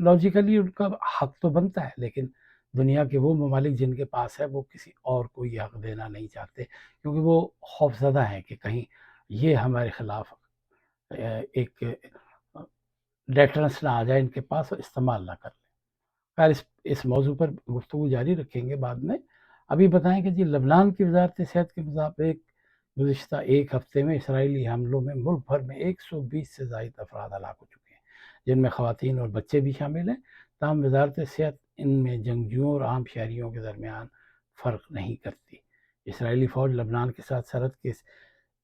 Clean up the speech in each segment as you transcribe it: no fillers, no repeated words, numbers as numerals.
Logically ان کا حق تو بنتا ہے، لیکن دنیا کے وہ ممالک جن کے پاس ہے وہ کسی اور کو یہ حق دینا نہیں چاہتے، کیونکہ وہ خوفزدہ ہیں کہ کہیں یہ ہمارے خلاف ایک ڈیٹرنس نہ آ جائے ان کے پاس اور استعمال نہ کر لیں۔ خیر اس موضوع پر گفتگو جاری رکھیں گے بعد میں۔ ابھی بتائیں کہ جی لبنان کی وزارت صحت کے مطابق گزشتہ ایک ہفتے میں اسرائیلی حملوں میں ملک بھر میں 120 سے زائد افراد ہلاک ہو چکے ہیں، جن میں خواتین اور بچے بھی شامل ہیں۔ تاہم وزارت صحت ان میں جنگجوؤں اور عام شہریوں کے درمیان فرق نہیں کرتی۔ اسرائیلی فوج لبنان کے ساتھ سرحد کے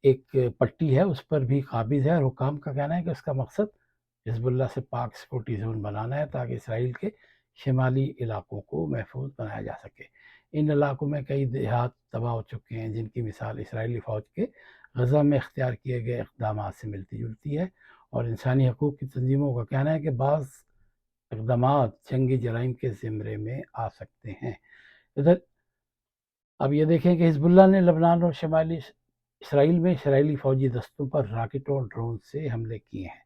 ایک پٹی ہے اس پر بھی قابض ہے، اور حکام کا کہنا ہے کہ اس کا مقصد حزب اللہ سے پاک سیکورٹی زون بنانا ہے تاکہ اسرائیل کے شمالی علاقوں کو محفوظ بنایا جا سکے۔ ان علاقوں میں کئی دیہات تباہ ہو چکے ہیں، جن کی مثال اسرائیلی فوج کے غزہ میں اختیار کیے گئے اقدامات سے ملتی جلتی ہے، اور انسانی حقوق کی تنظیموں کا کہنا ہے کہ بعض اقدامات جنگی جرائم کے زمرے میں آ سکتے ہیں۔ ادھر اب یہ دیکھیں کہ حزب اللہ نے لبنان اور شمالی اسرائیل میں اسرائیلی فوجی دستوں پر راکٹوں اور ڈرون سے حملے کیے ہیں۔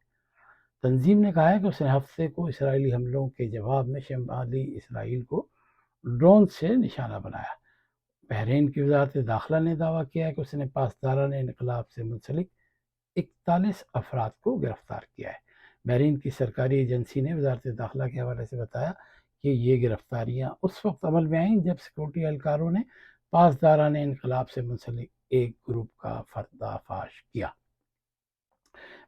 تنظیم نے کہا ہے کہ اس نے ہفتے کو اسرائیلی حملوں کے جواب میں شمالی اسرائیل کو ڈرون سے نشانہ بنایا۔ بحرین کی وزارت داخلہ نے دعویٰ کیا ہے کہ اس نے پاسداران انقلاب سے منسلک 41 افراد کو گرفتار کیا ہے۔ بحرین کی سرکاری ایجنسی نے وزارت داخلہ کے حوالے سے بتایا کہ یہ گرفتاریاں اس وقت عمل میں آئیں جب سیکورٹی اہلکاروں نے پاسداران انقلاب سے منسلک ایک گروپ کا پردہ فاش کیا۔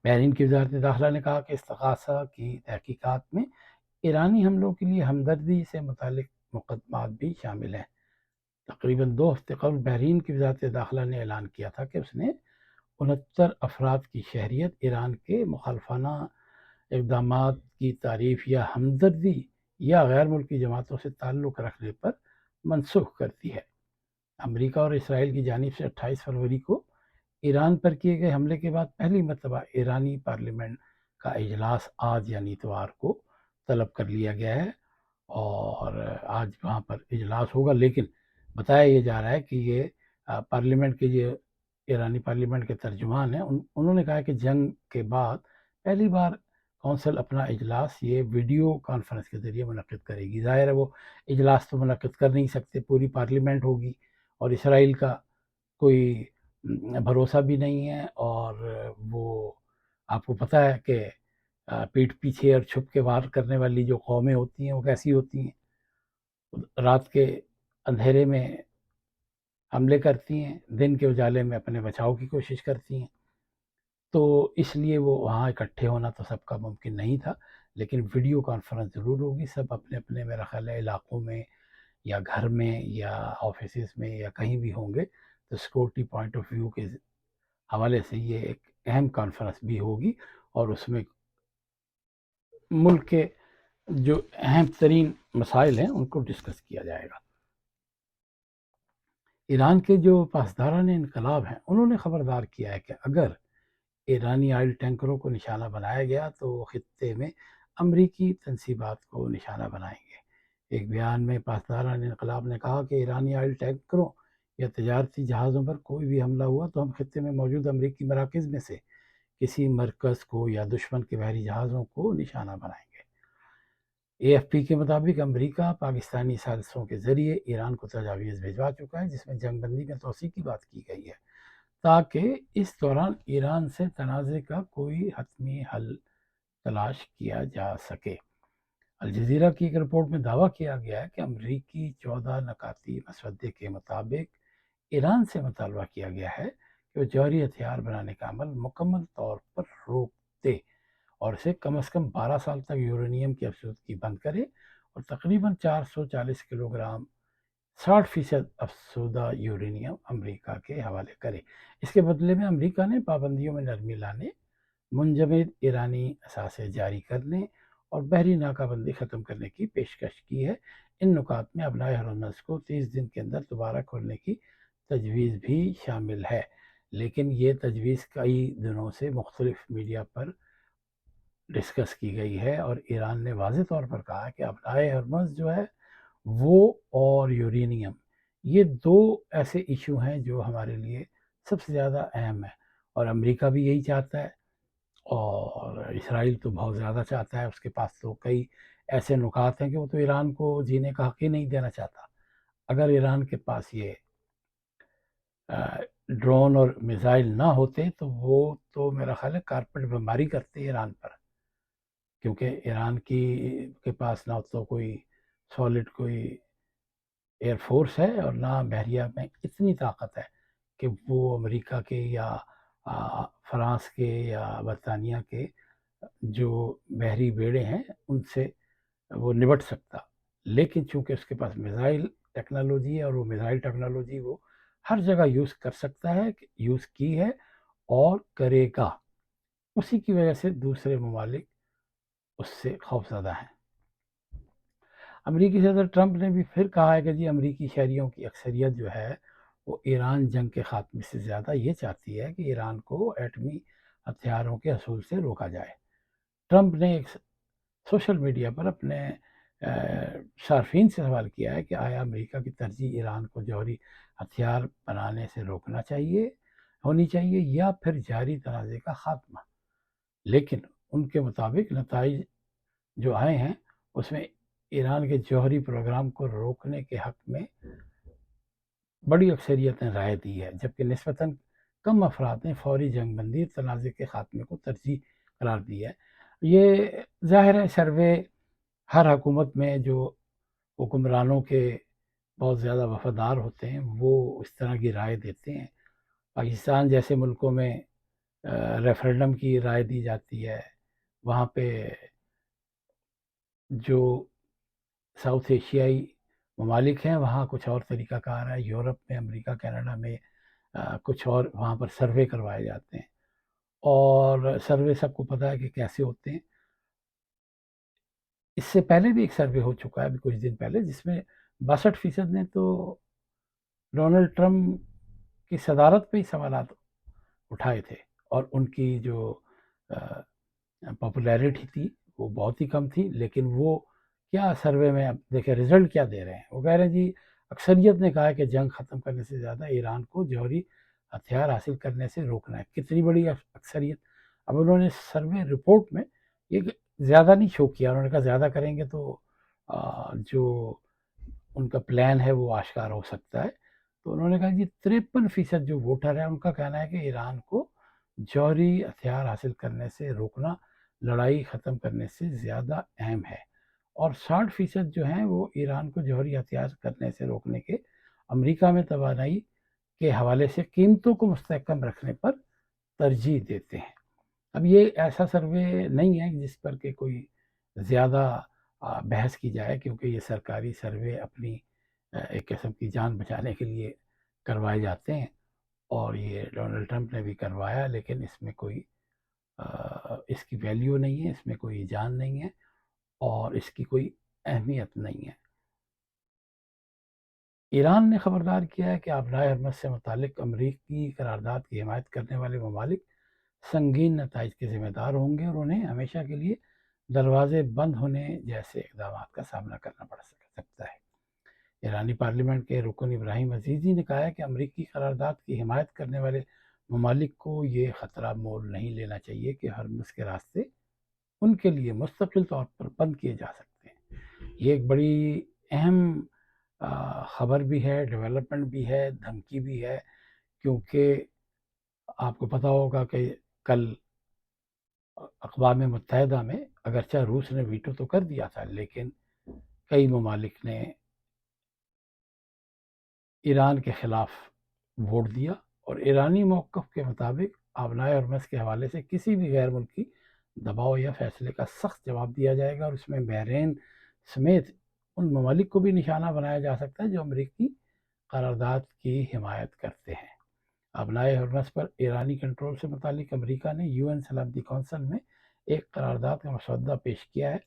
بحرین کی وزارت داخلہ نے کہا کہ استغاثہ کی تحقیقات میں ایرانی حملوں کے لیے ہمدردی سے متعلق مقدمات بھی شامل ہیں۔ تقریباً 2 ہفتے قبل بحرین کی وزارت داخلہ نے اعلان کیا تھا کہ اس نے 69 افراد کی شہریت ایران کے مخالفانہ اقدامات کی تعریف یا ہمدردی یا غیر ملکی جماعتوں سے تعلق رکھنے پر منسوخ کر دی ہے۔ امریکہ اور اسرائیل کی جانب سے 28 فروری کو ایران پر کیے گئے حملے کے بعد پہلی مرتبہ ایرانی پارلیمنٹ کا اجلاس آج یعنی اتوار کو طلب کر لیا گیا ہے، اور آج وہاں پر اجلاس ہوگا، لیکن بتایا یہ جا رہا ہے کہ یہ پارلیمنٹ کے جو ایرانی پارلیمنٹ کے ترجمان ہیں انہوں نے کہا کہ جنگ کے بعد پہلی بار کونسل اپنا اجلاس یہ ویڈیو کانفرنس کے ذریعے منعقد کرے گی۔ ظاہر ہے وہ اجلاس تو منعقد کر نہیں سکتے، پوری پارلیمنٹ ہوگی اور اسرائیل کا کوئی بھروسہ بھی نہیں ہے، اور وہ آپ کو پتہ ہے کہ پیٹھ پیچھے اور چھپ کے وار کرنے والی جو قومیں ہوتی ہیں وہ کیسی ہوتی ہیں، رات کے اندھیرے میں حملے کرتی ہیں، دن کے اجالے میں اپنے بچاؤ کی کوشش کرتی ہیں۔ تو اس لیے وہ وہاں اکٹھے ہونا تو سب کا ممکن نہیں تھا، لیکن ویڈیو کانفرنس ضرور ہوگی، سب اپنے اپنے میرا خیال ہے علاقوں میں یا گھر میں یا آفیسز میں یا کہیں بھی ہوں گے، تو سیکورٹی پوائنٹ آف ویو کے حوالے سے یہ ایک اہم کانفرنس بھی ہوگی، اور اس میں ملک کے جو اہم ترین مسائل ہیں ان کو ڈسکس کیا جائے گا۔ ایران کے جو پاسداران انقلاب ہیں انہوں نے خبردار کیا ہے کہ اگر ایرانی آئل ٹینکروں کو نشانہ بنایا گیا تو وہ خطے میں امریکی تنصیبات کو نشانہ بنائیں گے۔ ایک بیان میں پاسداران انقلاب نے کہا کہ ایرانی آئل ٹینکروں یا تجارتی جہازوں پر کوئی بھی حملہ ہوا تو ہم خطے میں موجود امریکی مراکز میں سے کسی مرکز کو یا دشمن کے بحری جہازوں کو نشانہ بنائیں گے۔ اے ایف پی کے مطابق امریکہ پاکستانی ثالثوں کے ذریعے ایران کو تجاویز بھجوا چکا ہے جس میں جنگ بندی میں توسیع کی بات کی گئی ہے تاکہ اس دوران ایران سے تنازع کا کوئی حتمی حل تلاش کیا جا سکے۔ الجزیرہ کی ایک رپورٹ میں دعویٰ کیا گیا ہے کہ امریکی 14 نکاتی مسودے کے مطابق ایران سے مطالبہ کیا گیا ہے کہ وہ جوہری ہتھیار بنانے کا عمل مکمل طور پر روک دے اور اسے کم از کم 12 سال تک یورینیم کی افزودگی بند کرے اور تقریباً 440 کلو گرام 60% افزودہ یورینیم امریکہ کے حوالے کرے۔ اس کے بدلے میں امریکہ نے پابندیوں میں نرمی لانے، منجمد ایرانی اثاثے جاری کرنے اور بحری ناکہ بندی ختم کرنے کی پیشکش کی ہے۔ ان نکات میں ابنائے ہرمز کو 30 دن کے اندر دوبارہ کھولنے کی تجویز بھی شامل ہے، لیکن یہ تجویز کئی دنوں سے مختلف میڈیا پر ڈسکس کی گئی ہے، اور ایران نے واضح طور پر کہا کہ ابنائے ہرمز جو ہے وہ اور یورینیم یہ 2 ایسے ایشو ہیں جو ہمارے لیے سب سے زیادہ اہم ہے، اور امریکہ بھی یہی چاہتا ہے اور اسرائیل تو بہت زیادہ چاہتا ہے، اس کے پاس تو کئی ایسے نکات ہیں کہ وہ تو ایران کو جینے کا حق ہی نہیں دینا چاہتا. اگر ایران کے پاس یہ ڈرون اور میزائل نہ ہوتے تو وہ تو میرا خیال ہے کارپیٹ بمباری کرتے ایران پر، کیونکہ ایران کے پاس نہ تو کوئی سالڈ کوئی ایئر فورس ہے اور نہ بحریہ میں اتنی طاقت ہے کہ وہ امریکہ کے یا فرانس کے یا برطانیہ کے جو بحری بیڑے ہیں ان سے وہ نمٹ سکتا. لیکن چونکہ اس کے پاس میزائل ٹیکنالوجی ہے اور وہ میزائل ٹیکنالوجی وہ ہر جگہ یوز کر سکتا ہے، یوز کی ہے اور کرے گا. اسی کی وجہ سے دوسرے ممالک اس سے خوفزدہ ہیں. امریکی صدر ٹرمپ نے بھی پھر کہا ہے کہ جی امریکی شہریوں کی اکثریت جو ہے وہ ایران جنگ کے خاتمے سے زیادہ یہ چاہتی ہے کہ ایران کو ایٹمی ہتھیاروں کے حصول سے روکا جائے. ٹرمپ نے ایک سوشل میڈیا پر اپنے صارفین سے سوال کیا ہے کہ آیا امریکہ کی ترجیح ایران کو جوہری ہتھیار بنانے سے روکنا ہونی چاہیے یا پھر جاری تنازع کا خاتمہ. لیکن ان کے مطابق نتائج جو آئے ہیں اس میں ایران کے جوہری پروگرام کو روکنے کے حق میں بڑی اکثریت نے رائے دی ہے، جبکہ نسبتاً کم افراد نے فوری جنگ بندی تنازع کے خاتمے کو ترجیح قرار دی ہے. یہ ظاہر ہے سروے ہر حکومت میں جو حکمرانوں کے بہت زیادہ وفادار ہوتے ہیں وہ اس طرح کی رائے دیتے ہیں. پاکستان جیسے ملکوں میں ریفرنڈم کی رائے دی جاتی ہے، وہاں پہ جو ساؤتھ ایشیائی ممالک ہیں وہاں کچھ اور طریقہ کار ہے. یورپ میں، امریکہ، کینیڈا میں کچھ اور وہاں پر سروے کروائے جاتے ہیں اور سروے سب کو پتہ ہے کہ کیسے ہوتے ہیں. اس سے پہلے بھی ایک سروے ہو چکا ہے ابھی کچھ دن پہلے جس میں 62% نے تو ڈونلڈ ٹرمپ کی صدارت پہ ہی سوالات اٹھائے تھے اور ان کی جو پاپولیرٹی تھی وہ بہت ہی کم تھی. لیکن وہ کیا سروے میں اب دیکھیں رزلٹ کیا دے رہے ہیں. وہ کہہ رہے ہیں جی اکثریت نے کہا ہے کہ جنگ ختم کرنے سے زیادہ ایران کو جوہری ہتھیار حاصل کرنے سے روکنا ہے. کتنی بڑی اکثریت. اب انہوں نے سروے رپورٹ میں یہ زیادہ نہیں شو کیا، انہوں نے کہا زیادہ کریں گے تو جو ان کا پلان ہے وہ آشکار ہو سکتا ہے. تو انہوں نے کہا کہ 53% جو ووٹر ہیں ان کا کہنا ہے کہ ایران کو جوہری ہتھیار حاصل کرنے سے روکنا لڑائی ختم کرنے سے زیادہ اہم ہے، اور 60% جو ہیں وہ ایران کو جوہری ہتھیار کرنے سے روکنے کے امریکہ میں توانائی کے حوالے سے قیمتوں کو مستحکم رکھنے پر ترجیح دیتے ہیں. اب یہ ایسا سروے نہیں ہے جس پر کہ کوئی زیادہ بحث کی جائے، کیونکہ یہ سرکاری سروے اپنی ایک قسم کی جان بچانے کے لیے کروائے جاتے ہیں اور یہ ڈونلڈ ٹرمپ نے بھی کروایا. لیکن اس میں کوئی اس کی ویلیو نہیں ہے، اس میں کوئی جان نہیں ہے اور اس کی کوئی اہمیت نہیں ہے. ایران نے خبردار کیا ہے کہ آبنائے ہرمز سے متعلق امریکی قرارداد کی حمایت کرنے والے ممالک سنگین نتائج کے ذمہ دار ہوں گے اور انہیں ہمیشہ کے لیے دروازے بند ہونے جیسے اقدامات کا سامنا کرنا پڑ سکتا ہے. ایرانی پارلیمنٹ کے رکن ابراہیم عزیزی نے کہا ہے کہ امریکی قرارداد کی حمایت کرنے والے ممالک کو یہ خطرہ مول نہیں لینا چاہیے کہ ہرمز کے راستے ان کے لیے مستقل طور پر بند کیے جا سکتے ہیں. یہ ایک بڑی اہم خبر بھی ہے، ڈیولپمنٹ بھی ہے، دھمکی بھی ہے، کیونکہ آپ کو پتہ ہوگا کہ کل اقوام متحدہ میں اگرچہ روس نے ویٹو تو کر دیا تھا لیکن کئی ممالک نے ایران کے خلاف ووٹ دیا اور ایرانی موقف کے مطابق آبنائے ہرمز کے حوالے سے کسی بھی غیر ملکی دباؤ یا فیصلے کا سخت جواب دیا جائے گا، اور اس میں بحرین سمیت ان ممالک کو بھی نشانہ بنایا جا سکتا ہے جو امریکی قرارداد کی حمایت کرتے ہیں. آبنائے ہرمز پر ایرانی کنٹرول سے متعلق امریکہ نے UN سلامتی کونسل میں ایک قرارداد کا مسودہ پیش کیا ہے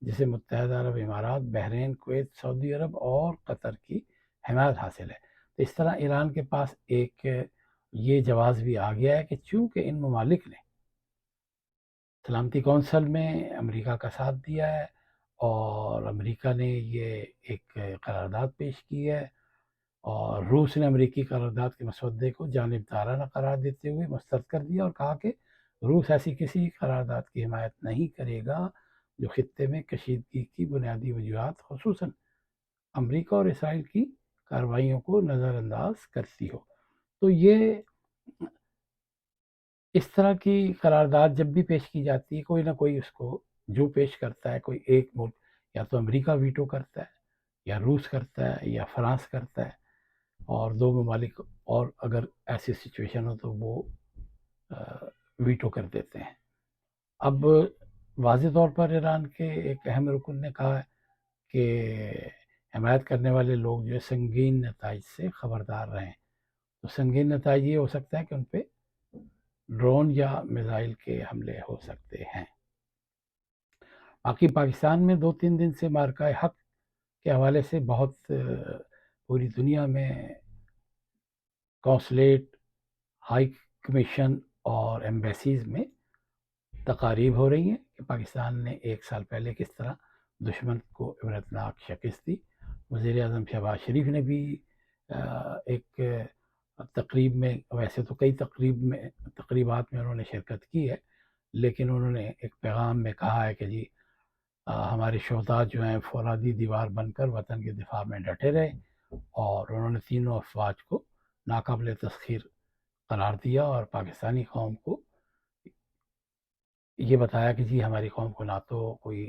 جسے متحدہ عرب امارات، بحرین، کویت، سعودی عرب اور قطر کی حمایت حاصل ہے. تو اس طرح ایران کے پاس ایک یہ جواز بھی آ گیا ہے کہ چونکہ ان ممالک نے سلامتی کونسل میں امریکہ کا ساتھ دیا ہے اور امریکہ نے یہ ایک قرارداد پیش کی ہے اور روس نے امریکی قرارداد کے مسودے کو جانبدارانہ قرار دیتے ہوئے مسترد کر دیا اور کہا کہ روس ایسی کسی قرارداد کی حمایت نہیں کرے گا جو خطے میں کشیدگی کی بنیادی وجوہات خصوصاً امریکہ اور اسرائیل کی کارروائیوں کو نظر انداز کرتی ہو۔ تو یہ اس طرح کی قرارداد جب بھی پیش کی جاتی ہے، کوئی نہ کوئی اس کو جو پیش کرتا ہے، کوئی ایک ملک یا تو امریکہ ویٹو کرتا ہے، یا روس کرتا ہے، یا فرانس کرتا ہے، اور دو ممالک اور اگر ایسی سچویشن ہو تو وہ ویٹو کر دیتے ہیں۔ اب واضح طور پر ایران کے ایک اہم رکن نے کہا ہے کہ حمایت کرنے والے لوگ جو سنگین نتائج سے خبردار رہیں۔ تو سنگین نتائج یہ ہو سکتا ہے کہ ان پہ ڈرون یا میزائل کے حملے ہو سکتے ہیں۔ باقی پاکستان میں 2-3 دن سے مارکہ حق کے حوالے سے بہت پوری دنیا میں کونسلیٹ، ہائی کمیشن اور ایمبیسیز میں تقاریب ہو رہی ہیں کہ پاکستان نے 1 سال پہلے کس طرح دشمن کو عبرتناک شکست دی۔ وزیر اعظم شہباز شریف نے بھی ایک تقریب میں، ویسے تو کئی تقریبات میں انہوں نے شرکت کی ہے، لیکن انہوں نے ایک پیغام میں کہا ہے کہ جی ہمارے شہداء جو ہیں فولادی دیوار بن کر وطن کے دفاع میں ڈٹے رہے، اور انہوں نے تینوں افواج کو ناقابل تسخیر قرار دیا اور پاکستانی قوم کو یہ بتایا کہ جی ہماری قوم کو نہ تو کوئی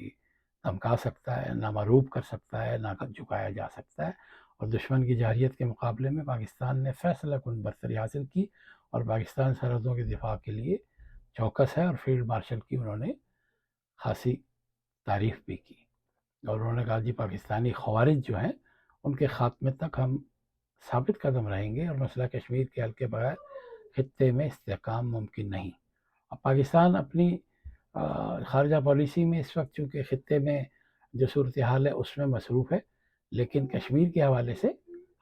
دھمکا سکتا ہے، نہ معروب کر سکتا ہے، نہ جھکایا جا سکتا ہے، اور دشمن کی جارحیت کے مقابلے میں پاکستان نے فیصلہ کن برتری حاصل کی اور پاکستان سرحدوں کے دفاع کے لیے چوکس ہے، اور فیلڈ مارشل کی انہوں نے خاصی تعریف بھی کی، اور انہوں نے کہا جی پاکستانی خوارج جو ہیں ان کے خاتمے تک ہم ثابت قدم رہیں گے، اور مسئلہ کشمیر کے حل کے بغیر خطے میں استحکام ممکن نہیں۔ اب پاکستان اپنی خارجہ پالیسی میں اس وقت چونکہ خطے میں جو صورتحال ہے اس میں مصروف ہے، لیکن کشمیر کے حوالے سے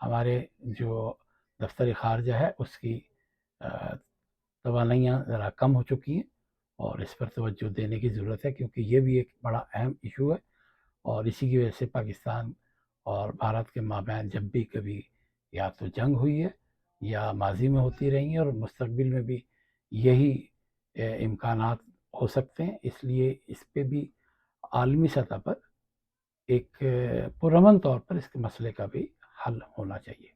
ہمارے جو دفتر خارجہ ہے اس کی توانائیاں ذرا کم ہو چکی ہیں، اور اس پر توجہ دینے کی ضرورت ہے، کیونکہ یہ بھی ایک بڑا اہم ایشو ہے، اور اسی کی وجہ سے پاکستان اور بھارت کے مابین جب بھی کبھی یا تو جنگ ہوئی ہے یا ماضی میں ہوتی رہی ہیں، اور مستقبل میں بھی یہی امکانات ہو سکتے ہیں۔ اس لیے اس پہ بھی عالمی سطح پر ایک پرامن طور پر اس کے مسئلے کا بھی حل ہونا چاہیے۔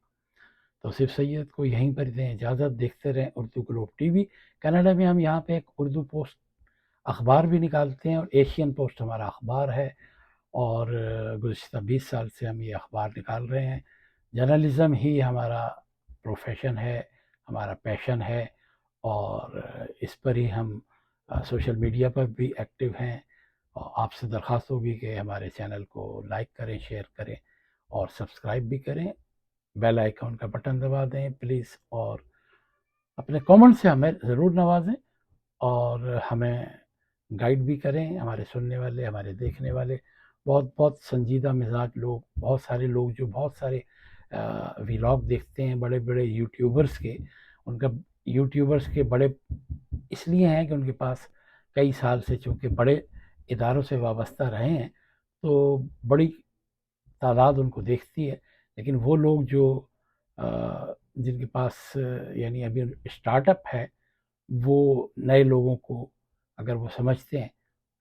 تو صرف سید کو یہیں پر دیں اجازت، دیکھتے رہیں Urdu Globe T V. Canada میں ہم یہاں پہ ایک اردو پوسٹ اخبار بھی نکالتے ہیں، اور ایشین پوسٹ ہمارا اخبار ہے، اور گزشتہ 20 سال سے ہم یہ اخبار نکال رہے ہیں۔ جرنلزم ہی ہمارا پروفیشن ہے، ہمارا پیشن ہے، اور اس پر ہی ہم سوشل میڈیا پر بھی ایکٹیو ہیں، اور آپ سے درخواست ہوگی کہ ہمارے چینل کو لائک کریں، شیئر کریں، اور سبسکرائب بھی کریں، بیل آئیکن کا بٹن دبا دیں پلیز، اور اپنے کامنٹ سے ہمیں ضرور نوازیں، اور ہمیں گائیڈ بھی کریں۔ ہمارے سننے والے، ہمارے دیکھنے والے بہت بہت سنجیدہ مزاج لوگ، بہت سارے لوگ جو بہت سارے ویلاگ دیکھتے ہیں بڑے بڑے یوٹیوبرز کے، ان کا یوٹیوبرز کے بڑے اس لیے ہیں کہ ان کے پاس کئی سال سے چونکہ بڑے اداروں سے وابستہ رہے ہیں، تو بڑی تعداد ان کو دیکھتی ہے، لیکن وہ لوگ جو جن کے پاس یعنی ابھی اسٹارٹ اپ ہے، وہ نئے لوگوں کو اگر وہ سمجھتے ہیں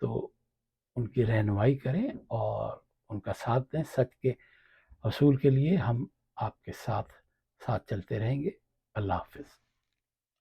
تو ان کی رہنمائی کریں اور ان کا ساتھ دیں۔ سچ کے حصول کے لیے ہم آپ کے ساتھ چلتے رہیں گے۔ اللہ حافظ۔